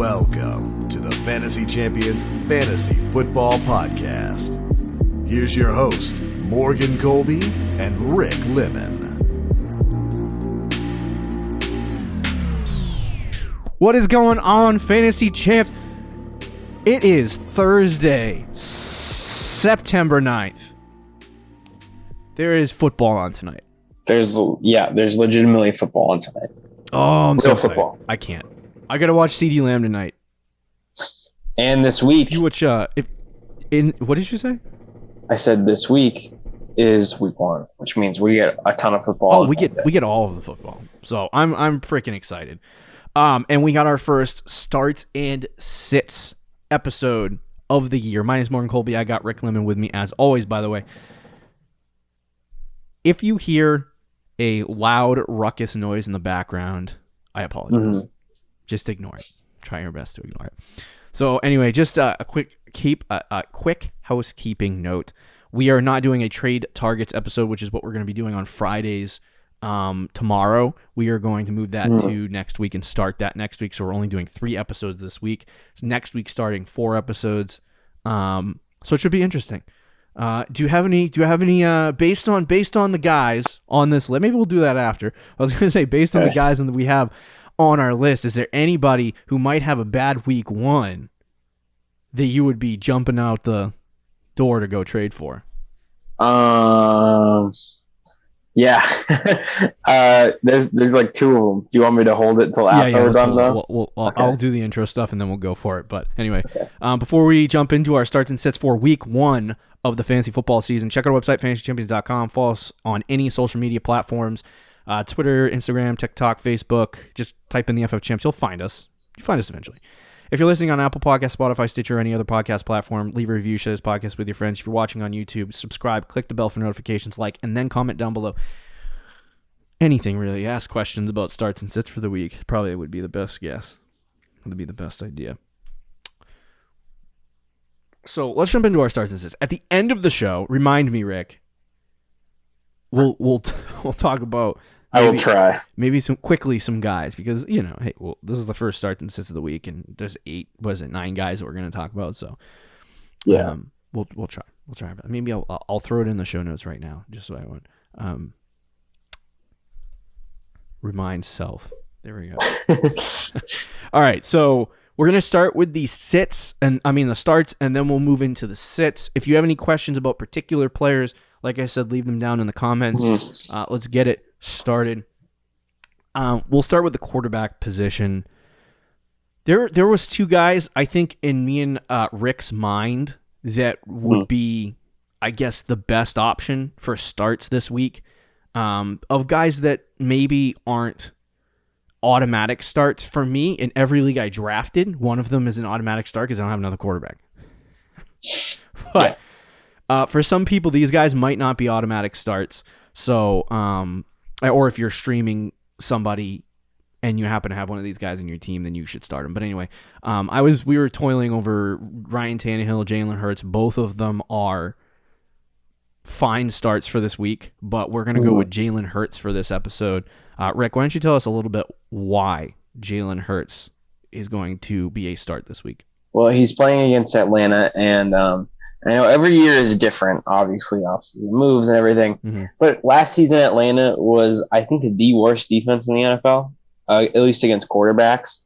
Welcome to the Fantasy Champions Fantasy Football Podcast. Here's your host, Morgan Colby and Rick Lemon. What is going on, Fantasy Champs? It is Thursday, September 9th. There is football on tonight. There's legitimately football on tonight. Oh, I'm so excited. Football. I can't. I gotta watch CD Lamb tonight. And this week, If you watch, what did you say? I said this week is week 1, which means we get a ton of football. Oh, we get all of the football. So I'm freaking excited. And we got our first starts and sits episode of the year. My name is Morgan Colby. I got Rick Lemon with me as always, by the way. If you hear a loud ruckus noise in the background, I apologize. Mm-hmm. Just ignore it. Try your best to ignore it. So anyway, just a quick housekeeping note. We are not doing a trade targets episode, which is what we're going to be doing on Fridays. Tomorrow we are going to move that to next week and start that next week. So we're only doing 3 episodes this week. So next week starting 4 episodes. So it should be interesting. Do you have any based on the guys on this list? Maybe we'll do that after. I was going to say based on the guys that we have on our list, is there anybody who might have a bad week 1 that you would be jumping out the door to go trade for? Yeah. There's like 2 of them. Do you want me to hold it until after we're done though? Okay. I'll do the intro stuff and then we'll go for it. But anyway, before we jump into our starts and sits for week 1 of the fantasy football season, check out our website, fantasychampions.com. Follow us on any social media platforms, Twitter, Instagram, TikTok, Facebook. Just type in the FF Champs. You'll find us. You find us eventually. If you're listening on Apple Podcasts, Spotify, Stitcher, or any other podcast platform, leave a review, share this podcast with your friends. If you're watching on YouTube, subscribe, click the bell for notifications, like, and then comment down below. Anything really. Ask questions about starts and sits for the week. Probably would be the best guess. Would be the best idea. So let's jump into our starts and sits. At the end of the show, remind me, Rick. We'll talk about. I will try. Maybe some guys, because hey, this is the first starts and sits of the week, and there's 9 guys that we're going to talk about. So yeah, we'll try. Maybe I'll throw it in the show notes right now, just so I won't. Remind self. There we go. All right, so we're going to start with the starts, and then we'll move into the sits. If you have any questions about particular players, like I said, leave them down in the comments. Let's get it started. We'll start with the quarterback position. There was 2 guys, I think, in me and Rick's mind that would be, I guess, the best option for starts this week. Of guys that maybe aren't automatic starts for me. In every league I drafted, one of them is an automatic start because I don't have another quarterback. But for some people, these guys might not be automatic starts. So, or if you're streaming somebody and you happen to have one of these guys in your team, then you should start them. But anyway, we were toiling over Ryan Tannehill, Jalen Hurts. Both of them are fine starts for this week, but we're going to go with Jalen Hurts for this episode. Rick, why don't you tell us a little bit why Jalen Hurts is going to be a start this week? Well, he's playing against Atlanta, and I know every year is different, obviously, off-season moves and everything. Mm-hmm. But last season, Atlanta was, I think, the worst defense in the NFL, at least against quarterbacks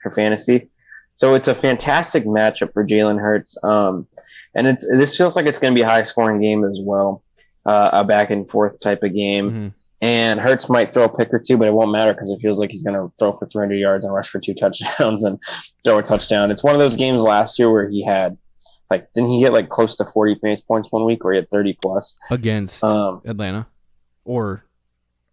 for fantasy. So it's a fantastic matchup for Jalen Hurts. And this feels like it's going to be a high-scoring game as well, a back-and-forth type of game. Mm-hmm. And Hurts might throw a pick or 2, but it won't matter because it feels like he's going to throw for 300 yards and rush for 2 touchdowns and throw a touchdown. It's one of those games last year where he had, didn't he get close to 40 fantasy points one week, or he had 30-plus? Against Atlanta? Or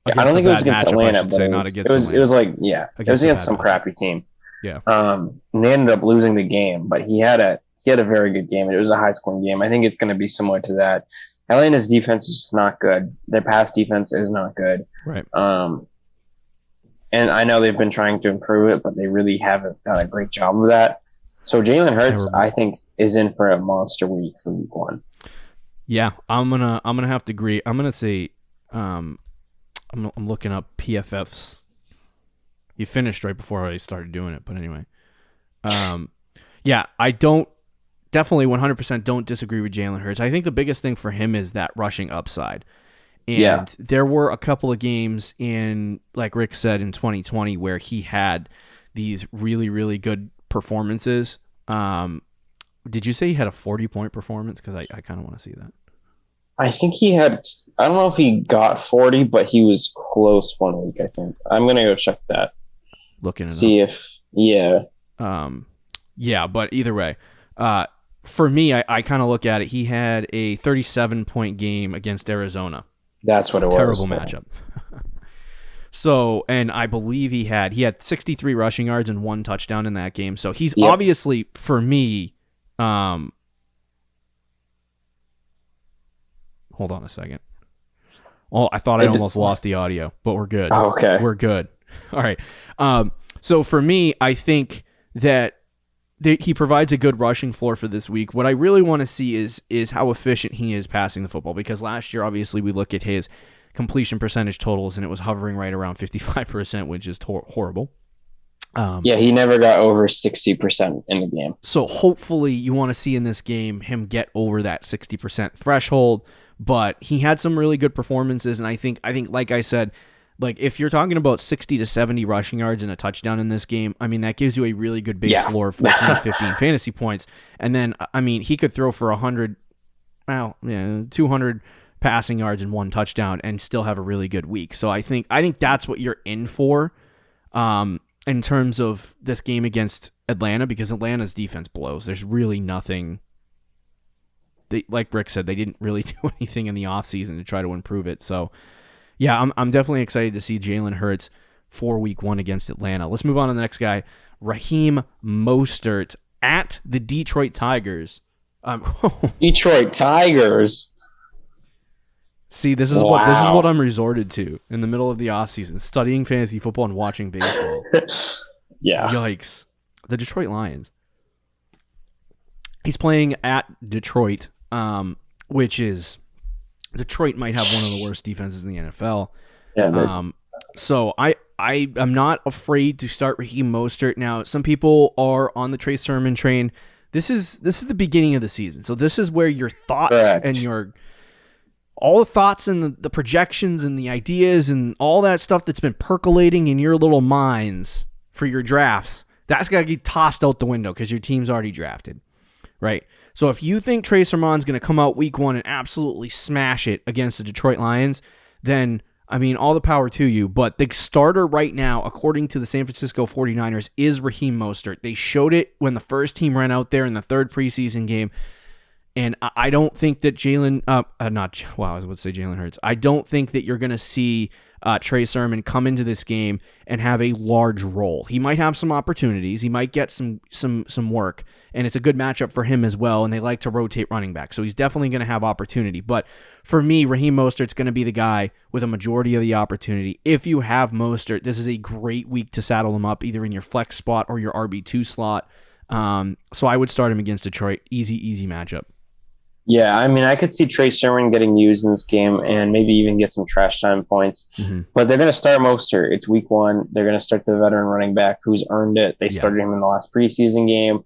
I don't think it was against Atlanta, but it was against some crappy team. Yeah. And they ended up losing the game, but he had a very good game, and it was a high-scoring game. I think it's going to be similar to that. Atlanta's defense is just not good. Their pass defense is not good. Right. And I know they've been trying to improve it, but they really haven't done a great job of that. So Jalen Hurts, I think, is in for a monster week for week 1. Yeah, I'm gonna have to agree. I'm gonna say, I'm looking up PFF's. He finished right before I started doing it, but anyway, Yeah, I definitely 100% don't disagree with Jalen Hurts. I think the biggest thing for him is that rushing upside. And there were a couple of games in, like Rick said, in 2020 where he had these really, really good performances. Did you say he had a 40-point performance? Because I kind of want to see that. I think he had, I don't know if he got 40, but he was close one week, I think. I'm going to go check that. Looking at see if, yeah. Yeah, but either way, for me, I kind of look at it. He had a 37-point game against Arizona. That's what it was. Terrible matchup. So, and I believe he had 63 rushing yards and 1 touchdown in that game. So he's obviously, for me, hold on a second. Oh, I thought I almost lost the audio, but we're good. Oh, okay. We're good. All right. So for me, I think that he provides a good rushing floor for this week. What I really want to see is how efficient he is passing the football, because last year, obviously, we look at his completion percentage totals, and it was hovering right around 55%, which is horrible. He never got over 60% in the game. So hopefully you want to see in this game him get over that 60% threshold, but he had some really good performances, and I think like I said, like if you're talking about 60 to 70 rushing yards and a touchdown in this game, I mean that gives you a really good base floor of 14 to 15 fantasy points. And then I mean he could throw for 200 passing yards and 1 touchdown and still have a really good week. So I think that's what you're in for in terms of this game against Atlanta, because Atlanta's defense blows. There's really nothing. Like Rick said, they didn't really do anything in the offseason to try to improve it. So yeah, I'm definitely excited to see Jalen Hurts for week 1 against Atlanta. Let's move on to the next guy, Raheem Mostert at the Detroit Tigers. Detroit Tigers. See, this is what I'm resorted to in the middle of the offseason, studying fantasy football and watching baseball. Yeah. Yikes. The Detroit Lions. He's playing at Detroit, which is Detroit might have one of the worst defenses in the NFL. Yeah. So I'm not afraid to start Raheem Mostert. Now, some people are on the Trey Sermon train. This is the beginning of the season. So this is where your thoughts and all the thoughts and the projections and the ideas and all that stuff that's been percolating in your little minds for your drafts, that's got to get tossed out the window because your team's already drafted, right? So if you think Trey Sermon's going to come out week 1 and absolutely smash it against the Detroit Lions, then, I mean, all the power to you. But the starter right now, according to the San Francisco 49ers, is Raheem Mostert. They showed it when the first team ran out there in the 3rd preseason game. And I don't think that Jalen Hurts. I don't think that you're going to see Trey Sermon come into this game and have a large role. He might have some opportunities. He might get some work, and it's a good matchup for him as well, and they like to rotate running back. So he's definitely going to have opportunity. But for me, Raheem Mostert's going to be the guy with a majority of the opportunity. If you have Mostert, this is a great week to saddle him up either in your flex spot or your RB2 slot. So I would start him against Detroit. Easy matchup. Yeah, I mean, I could see Trey Sermon getting used in this game and maybe even get some trash time points. Mm-hmm. But they're going to start Mostert. It's week 1. They're going to start the veteran running back who's earned it. They started him in the last preseason game,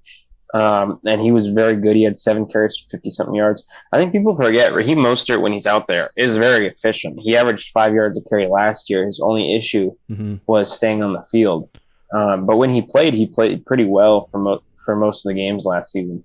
and he was very good. He had 7 carries for 50-something yards. I think people forget Raheem Mostert, when he's out there, is very efficient. He averaged 5 yards a carry last year. His only issue was staying on the field. But when he played pretty well for most of the games last season.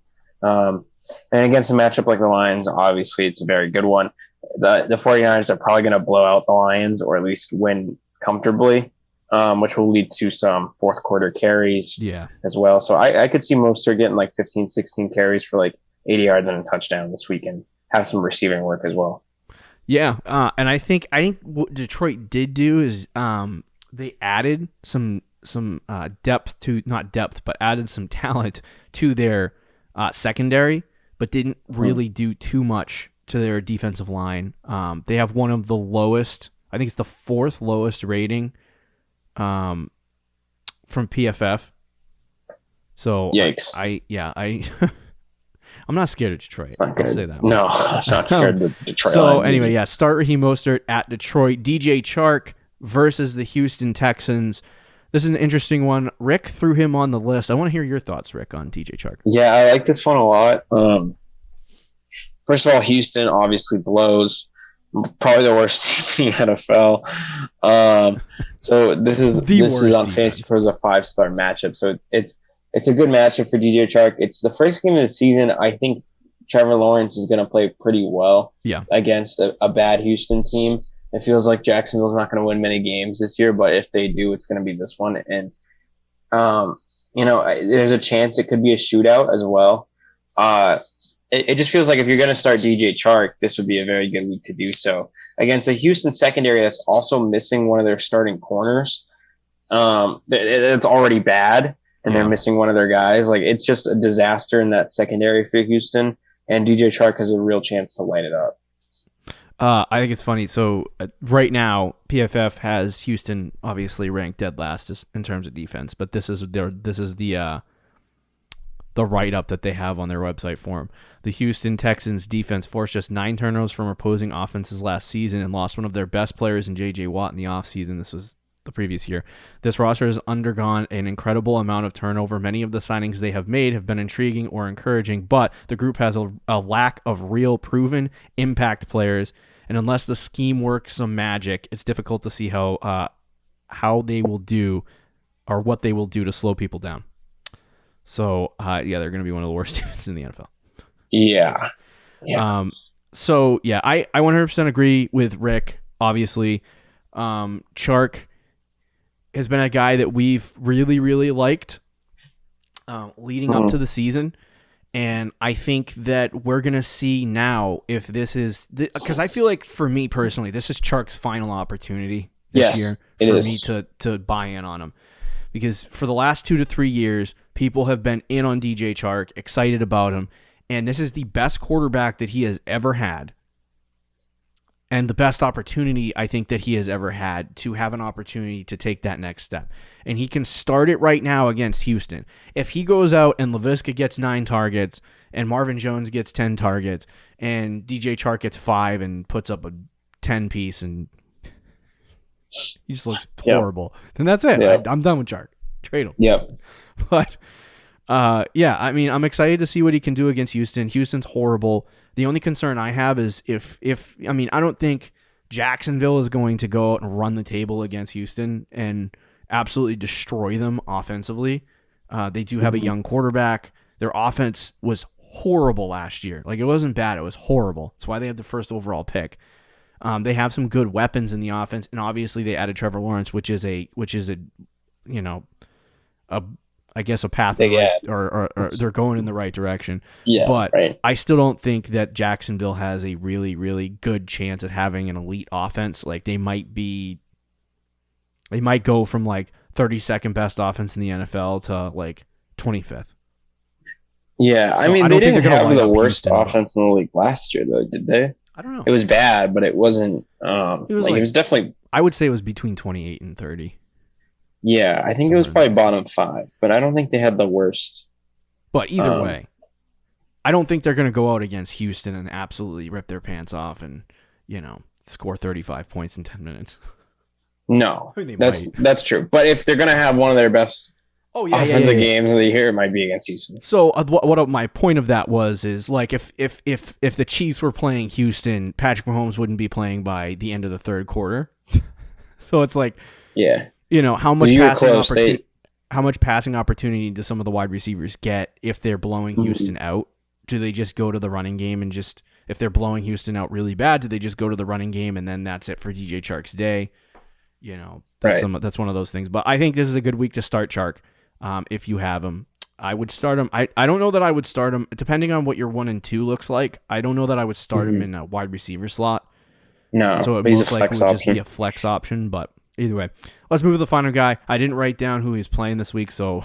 And against a matchup like the Lions, obviously it's a very good one. The 49ers are probably going to blow out the Lions, or at least win comfortably, which will lead to some 4th quarter carries as well. So I could see Mostert getting like 15, 16 carries for like 80 yards and a touchdown this week and have some receiving work as well. Yeah, and I think what Detroit did do is they added some depth to, not depth, but added some talent to their secondary, but didn't really do too much to their defensive line. They have one of the lowest, I think it's the 4th lowest rating from PFF. So yikes. I'm not scared of Detroit. I'll say that. No, I'm not scared of Detroit. So anyway, start Raheem Mostert at Detroit. DJ Chark versus the Houston Texans. This is an interesting one. Rick threw him on the list. I want to hear your thoughts, Rick, on DJ Chark. Yeah, I like this one a lot. First of all, Houston obviously blows. Probably the worst team in the NFL. So this is on Fantasy Pros a 5-star matchup. So it's a good matchup for DJ Chark. It's the first game of the season. I think Trevor Lawrence is going to play pretty well against a bad Houston team. It feels like Jacksonville's not going to win many games this year, but if they do, it's going to be this one. And, there's a chance it could be a shootout as well. It just feels like if you're going to start DJ Chark, this would be a very good week to do so. Against a Houston secondary that's also missing one of their starting corners, it's already bad, and they're missing one of their guys. Like, it's just a disaster in that secondary for Houston, and DJ Chark has a real chance to light it up. I think it's funny. So right now, PFF has Houston obviously ranked dead last in terms of defense, but this is the write-up that they have on their website for them. The Houston Texans defense forced just 9 turnovers from opposing offenses last season and lost one of their best players in J.J. Watt in the offseason. This was the previous year. This roster has undergone an incredible amount of turnover. Many of the signings they have made have been intriguing or encouraging, but the group has a lack of real proven impact players, and unless the scheme works some magic, it's difficult to see how they will do or what they will do to slow people down. So, they're going to be one of the worst teams in the NFL. Yeah. I 100% agree with Rick, obviously. Chark has been a guy that we've really, really liked leading up to the season. And I think that we're going to see now if this is... Because I feel like, for me personally, this is Chark's final opportunity this year for me to buy in on him. Because for the last 2 to 3 years, people have been in on DJ Chark, excited about him, and this is the best quarterback that he has ever had, and the best opportunity I think that he has ever had to have an opportunity to take that next step. And he can start it right now against Houston. If he goes out and Laviska gets 9 targets, and Marvin Jones gets 10 targets, and DJ Chark gets 5 and puts up a 10-piece and he just looks horrible, then that's it. I'm done with Chark. Trade him. Yep. But, I'm excited to see what he can do against Houston. Houston's horrible. The only concern I have is I don't think Jacksonville is going to go out and run the table against Houston and absolutely destroy them offensively. They do have a young quarterback. Their offense was horrible last year. Like, it wasn't bad. It was horrible. That's why they had the first overall pick. They have some good weapons in the offense, and obviously they added Trevor Lawrence, which is a path or they're going in the right direction. Yeah, but I still don't think that Jacksonville has a really, really good chance at having an elite offense. Like, they might go from like 32nd best offense in the NFL to like 25th. Yeah, so they didn't have the worst offense in the league last year, though, did they? I don't know. It was bad, but it wasn't. It was definitely. I would say it was between 28 and 30. Yeah, I think it was probably bottom 5, but I don't think they had the worst. But either way, I don't think they're going to go out against Houston and absolutely rip their pants off and score 35 points in 10 minutes. No, that's true. But if they're going to have one of their best offensive games of the year, it might be against Houston. So what my point of that is like if the Chiefs were playing Houston, Patrick Mahomes wouldn't be playing by the end of the third quarter. So it's like, how much passing opportunity do some of the wide receivers get if they're blowing Houston out? Do they just go to the running game and if they're blowing Houston out really bad, do they just go to the running game and then that's it for DJ Chark's day? That's one of those things. But I think this is a good week to start Chark. If you have him, I would start him. I don't know that I would start him, depending on what your 1 and 2 looks like. I don't know that I would start him in a wide receiver slot. No, so it most likely would just be a flex option. But either way, let's move to the final guy. I didn't write down who he's playing this week, so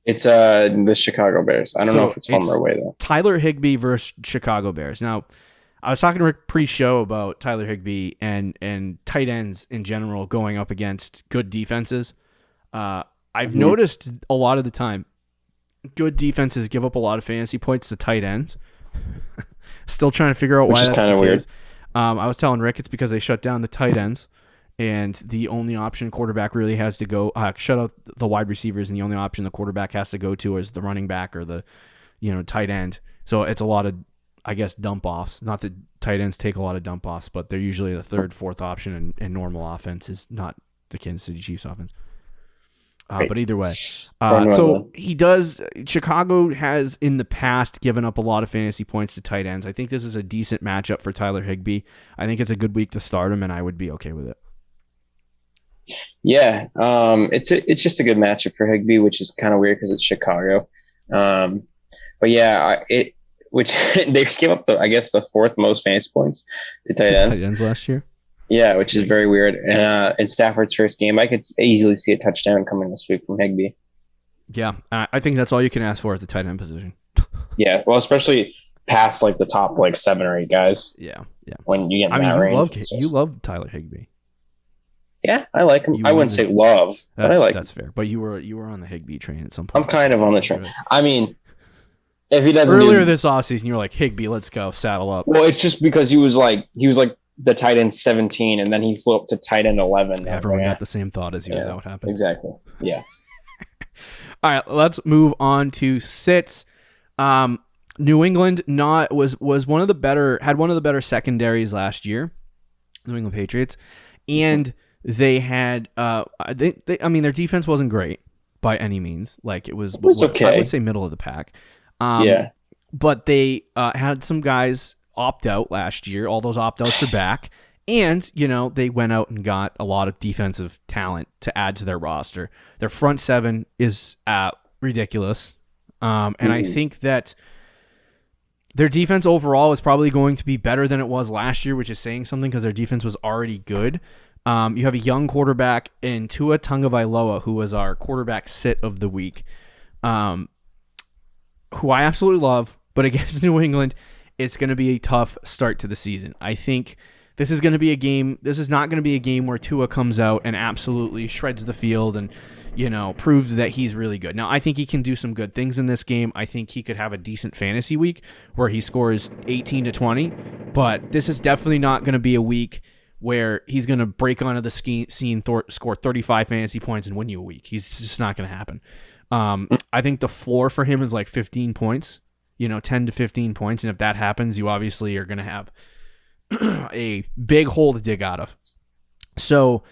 it's the Chicago Bears. I don't know if it's on their way though. Tyler Higbee versus Chicago Bears. Now, I was talking to Rick pre-show about Tyler Higbee and tight ends in general going up against good defenses. I've noticed a lot of the time, good defenses give up a lot of fantasy points to tight ends. Still trying to figure out why that's kind of weird. I was telling Rick it's because they shut down the tight ends, and the only option quarterback really has to go shut out the wide receivers, and the only option the quarterback has to go to is the running back or the tight end. So it's a lot of, I guess, dump offs. Not that tight ends take a lot of dump offs, but they're usually the third, fourth option in normal offense, is not the Kansas City Chiefs offense. But either way, so he does. Chicago has in the past given up a lot of fantasy points to tight ends. I think this is a decent matchup for Tyler Higbee. I think it's a good week to start him, and I would be okay with it. Yeah, it's just a good matchup for Higbee, which is kind of weird because it's Chicago. But yeah, which they gave up the fourth most fantasy points to tight ends. Tight ends last year. Yeah, which is very weird. And in Stafford's first game, I could easily see a touchdown coming this week from Higbee. Yeah, I think that's all you can ask for at the tight end position. Yeah, well, especially past like the top 7 or 8 guys. Yeah. When you get in that range. You love Tyler Higbee. Yeah, I like him. I wouldn't say love, but I like him. That's fair. But you were on the Higbee train at some point. I'm kind of on the train. I mean, if he doesn't earlier this offseason, you were like, Higbee, let's go, saddle up. Well, it's just because he was like the tight end 17, and then he flew up to tight end 11. Everyone got the same thought as you. Is that what happened? Exactly. Yes. All right, let's move on to sits. New England was one of the better secondaries last year. New England Patriots, and they had their defense wasn't great by any means. Like it was okay. I would say middle of the pack. But they had some guys opt out last year. All those opt outs are back, and they went out and got a lot of defensive talent to add to their roster. Their front seven is ridiculous, and I think that their defense overall is probably going to be better than it was last year, which is saying something because their defense was already good. You have a young quarterback in Tua Tagovailoa, who was our quarterback sit of the week, who I absolutely love, but against New England, it's going to be a tough start to the season. I think this is going to be a game. This is not going to be a game where Tua comes out and absolutely shreds the field and, proves that he's really good. Now, I think he can do some good things in this game. I think he could have a decent fantasy week where he scores 18 to 20, but this is definitely not going to be a week where he's going to break onto the scene, score 35 fantasy points and win you a week. He's just not going to happen. I think the floor for him is like 15 points, 10 to 15 points. And if that happens, you obviously are going to have a big hole to dig out of. So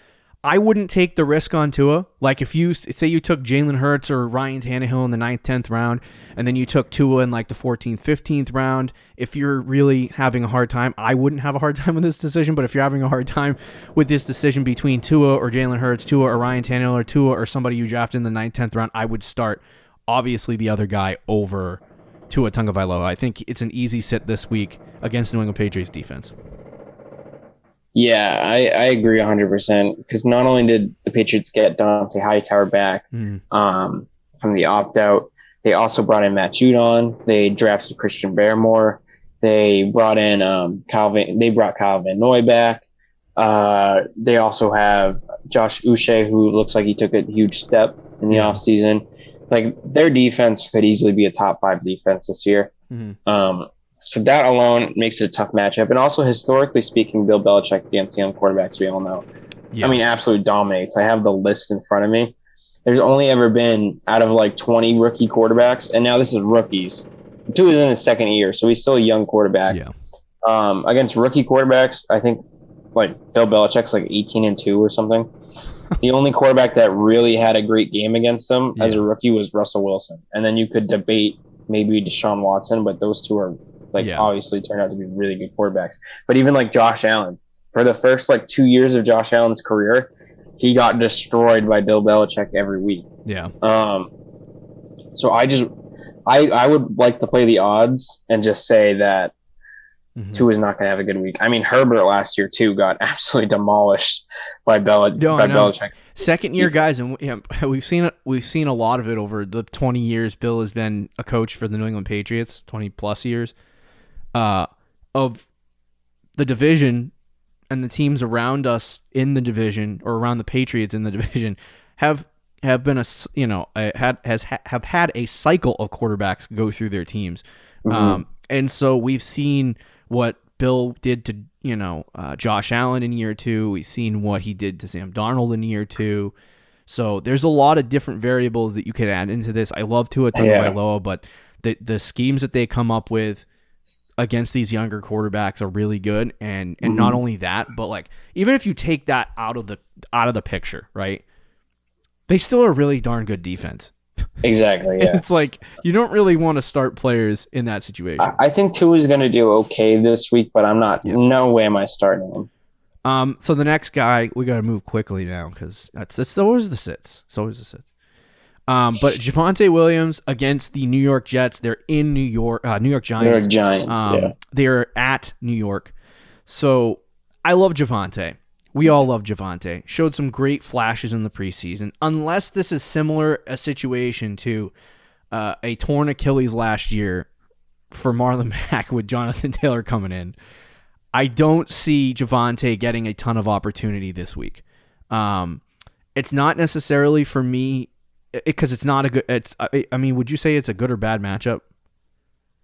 I wouldn't take the risk on Tua. Like if you say you took Jalen Hurts or Ryan Tannehill in the 9th, 10th round, and then you took Tua in like the 14th, 15th round, if you're really having a hard time, I wouldn't have a hard time with this decision, but if you're having a hard time with this decision between Tua or Jalen Hurts, Tua or Ryan Tannehill or Tua or somebody you drafted in the 9th, 10th round, I would start obviously the other guy over Tua Tagovailoa. I think it's an easy sit this week against New England Patriots defense. Yeah, I agree 100% because not only did the Patriots get Dante Hightower back from the opt-out, they also brought in Matt Judon. They drafted Christian Barmore. They brought in Kyle Van Noy back. They also have Josh Uche, who looks like he took a huge step in the offseason. Like their defense could easily be a top 5 defense this year. So that alone makes it a tough matchup. And also, historically speaking, Bill Belichick against young quarterbacks, we all know. Yeah. I mean, absolutely dominates. I have the list in front of me. There's only ever been, out of like 20 rookie quarterbacks, and now this is rookies. Tua is in his second year, so he's still a young quarterback. Yeah. Against rookie quarterbacks, I think like Bill Belichick's like 18-2 or something. The only quarterback that really had a great game against him as a rookie was Russell Wilson. And then you could debate maybe Deshaun Watson, but those two are obviously turned out to be really good quarterbacks. But even like Josh Allen, for the first 2 years of Josh Allen's career, he got destroyed by Bill Belichick every week. Yeah. So I would like to play the odds and just say that Tua is not going to have a good week. I mean, Herbert last year too got absolutely demolished by Belichick. Second year guys, and we've seen a lot of it over the 20 years Bill has been a coach for the New England Patriots, 20 plus years. Of the division and the teams around us in the division or around the Patriots in the division have been have had a cycle of quarterbacks go through their teams. And so we've seen what Bill did to, Josh Allen in year 2. We've seen what he did to Sam Darnold in year 2. So there's a lot of different variables that you could add into this. I love Tua Tagovailoa, but the schemes that they come up with against these younger quarterbacks are really good. And not only that, but like even if you take that out of the picture, right? They still are a really darn good defense. Exactly. Yeah. It's like you don't really want to start players in that situation. I think Tua is going to do okay this week, but I'm not. Yep. No way am I starting him. So the next guy, we got to move quickly now because it's always the sits. It's always the sits. But Javonte Williams against the New York Jets. They're in New York. New York Giants. New York Giants. Yeah. They're at New York. So I love Javonte. We all love Javonte. Showed some great flashes in the preseason. Unless this is similar a situation to a torn Achilles last year for Marlon Mack with Jonathan Taylor coming in, I don't see Javonte getting a ton of opportunity this week. It's not necessarily for me because it's not a good. Would you say it's a good or bad matchup?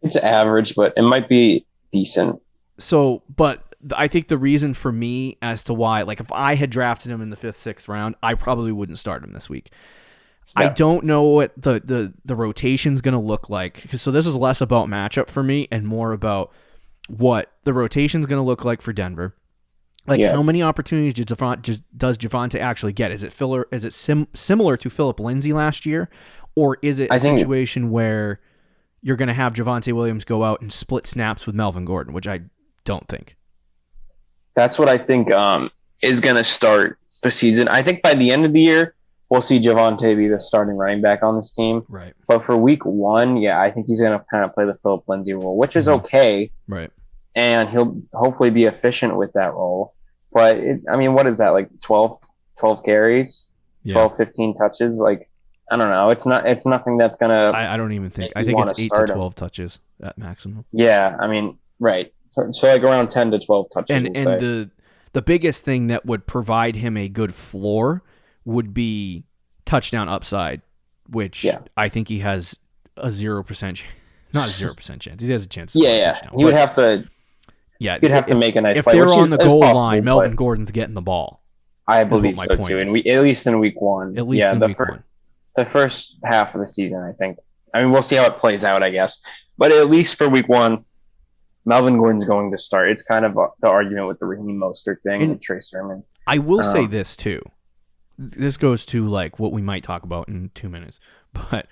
It's average, but it might be decent. So, but I think the reason for me as to why, like if I had drafted him in the 5th, 6th round, I probably wouldn't start him this week. Yeah. I don't know what the rotation's going to look like. So this is less about matchup for me and more about what the rotation's going to look like for Denver. Like how many opportunities does Javonte actually get? Is it similar to Phillip Lindsay last year? Or is it a situation where you're going to have Javonte Williams go out and split snaps with Melvin Gordon, which I don't think. That's what I think is going to start the season. I think by the end of the year, we'll see Javonte be the starting running back on this team. Right. But for week 1, I think he's going to kind of play the Phillip Lindsay role, which is okay. Right. And he'll hopefully be efficient with that role. But, what is that, like 12 carries, 12, 15 touches? Like, I don't know. It's nothing that's going to... I don't even think. I think it's 8 to 12 touches at maximum. Yeah, right. So like around 10 to 12 touches. And the biggest thing that would provide him a good floor would be touchdown upside, which I think he has a 0%, not a 0% chance. He has a chance. You would have to. Yeah, you'd have to make a nice play. If they're on the goal line, Melvin Gordon's getting the ball. I believe so too. And at least in week 1. At least in week 1. The first half of the season, I think. We'll see how it plays out, I guess. But at least for week 1. Melvin Gordon's going to start. It's kind of the argument with the Raheem Mostert thing and Trey Sermon. I will say this too. This goes to like what we might talk about in 2 minutes. But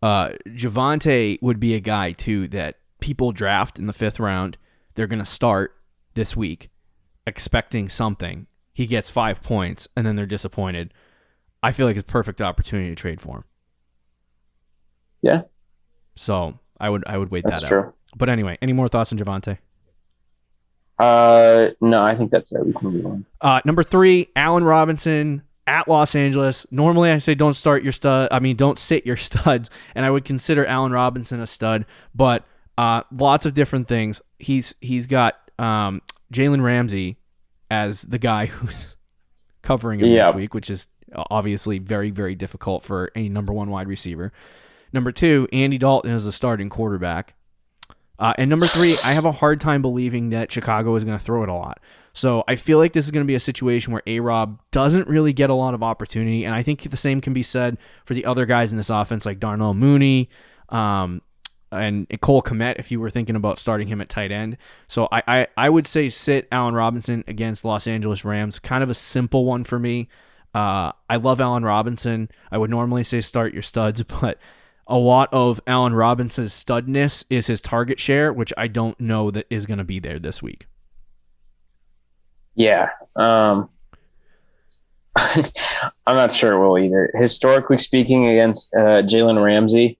Javonte would be a guy too that people draft in the 5th round. They're going to start this week expecting something. He gets 5 points and then they're disappointed. I feel like it's a perfect opportunity to trade for him. Yeah. So I would wait that out. That's true. But anyway, any more thoughts on Javonte? No, I think that's it. We can move on. Number 3, Allen Robinson at Los Angeles. Normally I say don't sit your studs, and I would consider Allen Robinson a stud, but lots of different things. He's got Jalen Ramsey as the guy who's covering him this week, which is obviously very, very difficult for any number 1 wide receiver. Number 2, Andy Dalton is the starting quarterback. And number 3, I have a hard time believing that Chicago is going to throw it a lot. So I feel like this is going to be a situation where A-Rob doesn't really get a lot of opportunity, and I think the same can be said for the other guys in this offense like Darnell Mooney and Cole Kmet if you were thinking about starting him at tight end. So I would say sit Allen Robinson against Los Angeles Rams. Kind of a simple one for me. I love Allen Robinson. I would normally say start your studs, but a lot of Allen Robinson's studness is his target share, which I don't know that is going to be there this week. Yeah. I'm not sure it will either. Historically speaking, against Jalen Ramsey,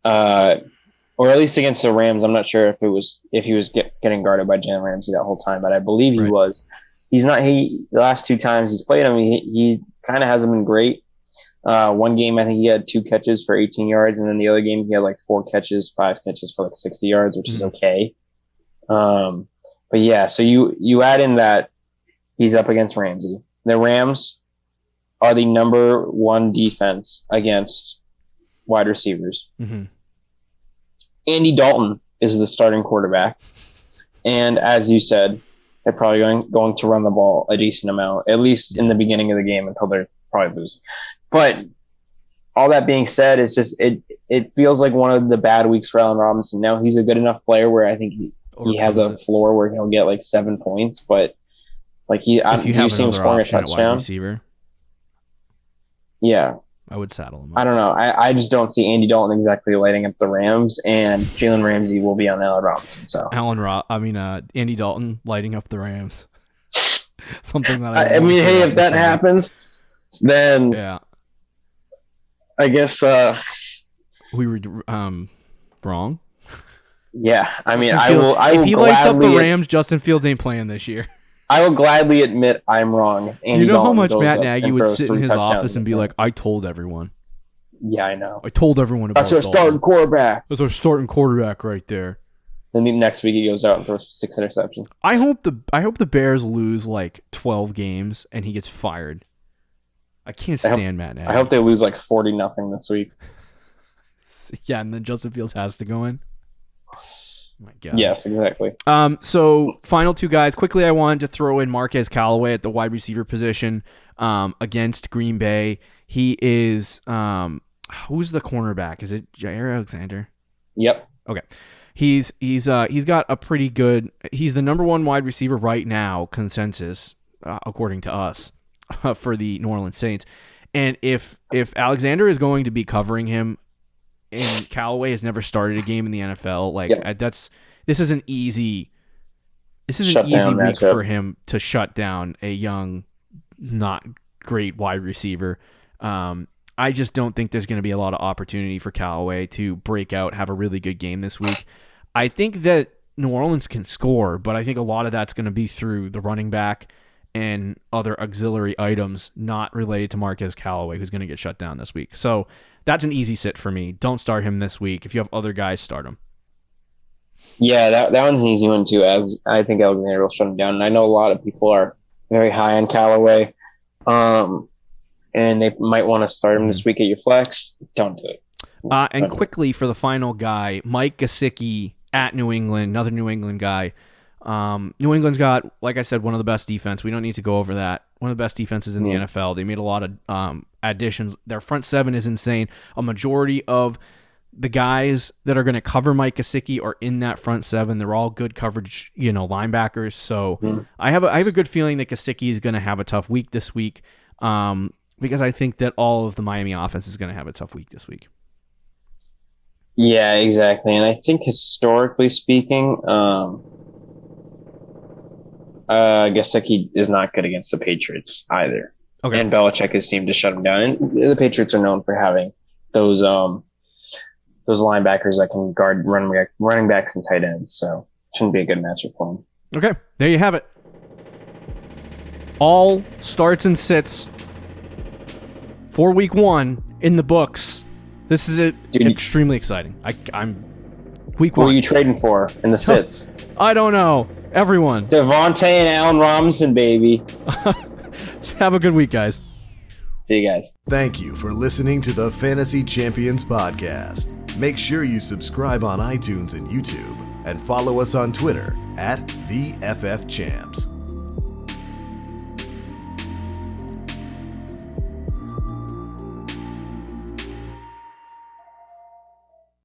or at least against the Rams, I'm not sure if he was getting guarded by Jalen Ramsey that whole time, but I believe he was. He's not. The last 2 times he's played him, he kind of hasn't been great. One game, I think he had 2 catches for 18 yards, and then the other game he had like 4 catches, 5 catches for like 60 yards, which is okay. But yeah, so you add in that he's up against Ramsey. The Rams are the number 1 defense against wide receivers. Mm-hmm. Andy Dalton is the starting quarterback. And as you said, they're probably going to run the ball a decent amount, at least in the beginning of the game until they're probably losing. But all that being said, it's just it feels like one of the bad weeks for Allen Robinson. Now he's a good enough player where I think he has a floor where he'll get like 7 points, but like do you see him scoring a touchdown? Receiver, yeah, I would saddle him. I don't know. I just don't see Andy Dalton exactly lighting up the Rams, and Jalen Ramsey will be on Allen Robinson. So Andy Dalton lighting up the Rams. Something that I mean, hey, if that happens, then yeah, I guess we were wrong. Yeah, I mean, if he lights up the Rams, Justin Fields ain't playing this year. I will gladly admit I'm wrong. If Andy Do you know Dalton how much goes Matt up Nagy and would throws sit in 3 his touchdowns office and be like, I told everyone. Yeah, I know. I told everyone about That's our starting quarterback. That's our starting quarterback right there. Then the next week he goes out and throws 6 interceptions. I hope the Bears lose like 12 games and he gets fired. I can't stand Matt Nagy. I hope they lose like 40-0 this week. Yeah, and then Justin Fields has to go in. Oh my God. Yes, exactly. So final 2 guys. Quickly, I wanted to throw in Marquez Callaway at the wide receiver position against Green Bay. He is who's the cornerback? Is it Jair Alexander? Yep. Okay. He's got a pretty good. He's the number 1 wide receiver right now, consensus according to us, for the New Orleans Saints. And if Alexander is going to be covering him, and Callaway has never started a game in the NFL, this is an easy week matchup for him to shut down a young, not great wide receiver. I just don't think there's going to be a lot of opportunity for Callaway to break out, have a really good game this week. I think that New Orleans can score, but I think a lot of that's going to be through the running back and other auxiliary items not related to Marquez Callaway, who's going to get shut down this week. So that's an easy sit for me. Don't start him this week. If you have other guys, start him. Yeah, that one's an easy one too. I think Alexander will shut him down. And I know a lot of people are very high on Callaway, and they might want to start him this week at your flex. Don't do it. And quickly for the final guy, Mike Gesicki at New England, another New England guy. New England's got, like I said, one of the best defense. We don't need to go over that. One of the best defenses in the NFL. They made a lot of additions. Their front 7 is insane. A majority of the guys that are going to cover Mike Gesicki are in that front 7. They're all good coverage, linebackers. So I have a good feeling that Gesicki is going to have a tough week this week, because I think that all of the Miami offense is going to have a tough week this week. Yeah, exactly. And I think historically speaking, Gesicki is not good against the Patriots either. Okay. And Belichick has seemed to shut him down. And the Patriots are known for having those linebackers that can guard running backs and tight ends. So it shouldn't be a good matchup for him. Okay, there you have it. All starts and sits for week 1 in the books. This is extremely exciting. I'm week 1. Who are you trading for in the sits? I don't know. Everyone. Javonte and Allen Robinson, baby. Have a good week, guys. See you guys. Thank you for listening to the Fantasy Champions Podcast. Make sure you subscribe on iTunes and YouTube and follow us on Twitter @TheFFChamps.